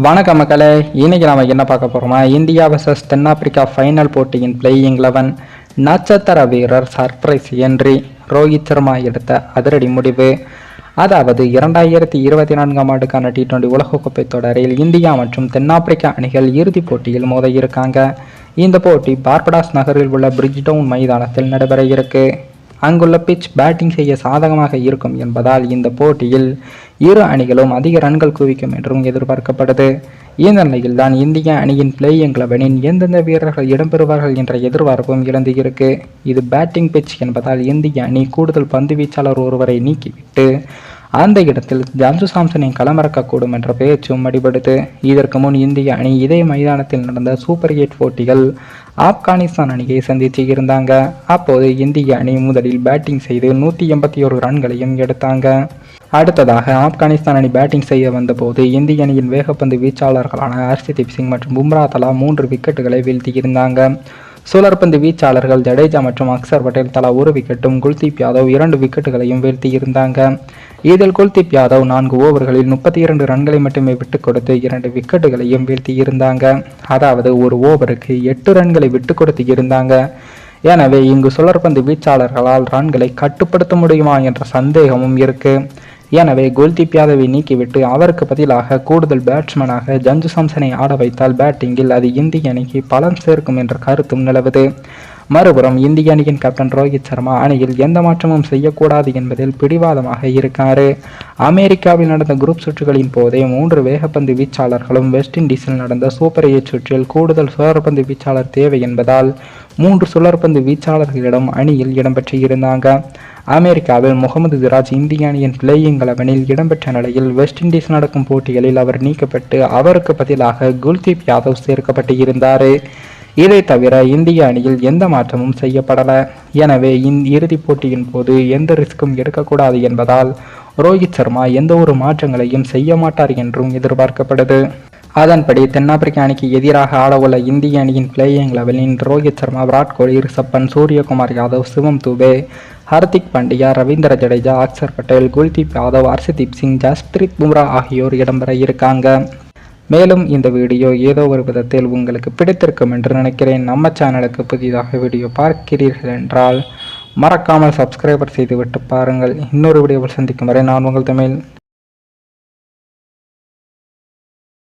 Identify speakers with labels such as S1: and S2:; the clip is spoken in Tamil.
S1: வணக்கம் மக்களே, இன்னைக்கு நாம என்ன பார்க்க போறோமா, இந்தியா vs தென்னாப்பிரிக்கா ஃபைனல் போட்டியின் பிளேயிங் 11 நட்சத்திர வீரர் சர்ப்ரைஸ் என்ட்ரி. ரோஹித் சர்மா எடுத்த அதிரடி முடிவு. அதாவது 2024ஆம் ஆண்டுக்கான T20 உலகக்கோப்பை தொடரில் இந்தியா மற்றும் தென்னாப்பிரிக்கா அணிகள் இறுதிப் போட்டியில் மோத இருக்காங்க. இந்த போட்டி பார்படாஸ் நகரில் உள்ள பிரிட்ஜ்டவுன் மைதானத்தில் நடைபெற இருக்கு. அங்குள்ள பிட்ச் பேட்டிங் செய்ய சாதகமாக இருக்கும் என்பதால் இந்த போட்டியில் இரு அணிகளும் அதிக ரன்கள் குவிக்கும் என்றும் எதிர்பார்க்கப்படுது. இந்த நிலையில் தான் இந்திய அணியின் பிளேயிங் 11 எந்தெந்த வீரர்கள் இடம்பெறுவார்கள் என்ற எதிர்பார்ப்பும் இழந்து இருக்கு. இது பேட்டிங் பிட்ச் என்பதால் இந்திய அணி கூடுதல் பந்து வீச்சாளர் ஒருவரை நீக்கிவிட்டு அந்த இடத்தில் சஞ்சு சாம்சனை களமிறக்கக்கூடும் என்ற பேச்சும் அடிபடுது. இதற்கு முன் இந்திய அணி இதே மைதானத்தில் நடந்த சூப்பர் 8 போட்டிகள் ஆப்கானிஸ்தான் அணியை சந்தித்து இருந்தாங்க. அப்போது இந்திய அணி முதலில் பேட்டிங் செய்து 181 ரன்களையும் எடுத்தாங்க. அடுத்ததாக ஆப்கானிஸ்தான் அணி பேட்டிங் செய்ய வந்தபோது இந்திய அணியின் வேகப்பந்து வீச்சாளர்களான ஹர்ஷதீப் சிங் மற்றும் பும்ரா தலா 3 விக்கெட்டுகளை வீழ்த்தியிருந்தாங்க. சுழற்பந்து வீச்சாளர்கள் ஜடேஜா மற்றும் அக்சர் பட்டேல் தலா 1 விக்கெட்டும், குல்தீப் யாதவ் 2 விக்கெட்டுகளையும் வீழ்த்தியிருந்தாங்க. இதில் குல்தீப் யாதவ் 4 ஓவர்களில் 32 ரன்களை மட்டுமே விட்டுக் கொடுத்து 2 விக்கெட்டுகளையும் வீழ்த்தியிருந்தாங்க. அதாவது ஒரு ஓவருக்கு 8 ரன்களை விட்டுக் கொடுத்து இருந்தாங்க. எனவே இங்கு சுழற்பந்து வீச்சாளர்களால் ரன்களை கட்டுப்படுத்த முடியுமா என்ற சந்தேகமும் இருக்கு. எனவே குல்தீப் யாதவை நீக்கிவிட்டு அவருக்கு பதிலாக கூடுதல் பேட்ஸ்மேனாக சஞ்சு சாம்சனை ஆட வைத்தால் பேட்டிங்கில் அது இந்திய அணிக்கு பலம் சேர்க்கும் என்ற கருத்தும் நிலவுது. மறுபுறம் இந்திய அணியின் கேப்டன் ரோஹித் சர்மா அணியில் எந்த மாற்றமும் செய்யக்கூடாது என்பதில் பிடிவாதமாக இருக்காரு. அமெரிக்காவில் நடந்த குரூப் சுற்றுகளின் போதே 3 வேகப்பந்து வீச்சாளர்களும் வெஸ்ட் இண்டீஸில் நடந்த சூப்பர் 8 சுற்றில் கூடுதல் சுழற்பந்து வீச்சாளர் தேவை என்பதால் 3 சுழற்பந்து வீச்சாளர்களிடம் அணியில் இடம்பெற்று இருந்தாங்க. அமெரிக்காவில் முகமது சிராஜ் இந்திய அணியின் பிளேயிங் 11 இடம்பெற்ற நிலையில் வெஸ்ட் இண்டீஸ் நடக்கும் போட்டிகளில் அவர் நீக்கப்பட்டு அவருக்கு பதிலாக குல்தீப் யாதவ் சேர்க்கப்பட்டு இருந்தார். இதை தவிர இந்திய அணியில் எந்த மாற்றமும் செய்யப்படல. எனவே இறுதிப் போட்டியின் போது எந்த ரிஸ்க்கும் எடுக்கக்கூடாது என்பதால் ரோஹித் சர்மா எந்த ஒரு மாற்றங்களையும் செய்ய மாட்டார் என்றும் எதிர்பார்க்கப்படுது. அதன்படி தென்னாப்பிரிக்க அணிக்கு எதிராக ஆடவுள்ள இந்திய அணியின் பிளேயிங் 11 ரோஹித் சர்மா, விராட் கோலி, ரிஷப் பண்ட், சூரியகுமார் யாதவ், சிவம் துபே, ஹர்திக் பாண்டியா, ரவீந்திர ஜடேஜா, அக்சர் பட்டேல், குல்தீப் யாதவ், ஹர்ஷதீப் சிங், ஜஸ்பிரீத் பும்ரா ஆகியோர் இடம்பெற இருக்காங்க. மேலும் இந்த வீடியோ ஏதோ ஒரு விதத்தில் உங்களுக்கு பிடித்திருக்கும் என்று நினைக்கிறேன். நம்ம சேனலுக்கு புதிதாக வீடியோ பார்க்கிறீர்கள் என்றால் மறக்காமல் சப்ஸ்கிரைபர் செய்துவிட்டு பாருங்கள். இன்னொரு வீடியோவில் சந்திக்கும் வரை நான் உங்கள் தமிழ்.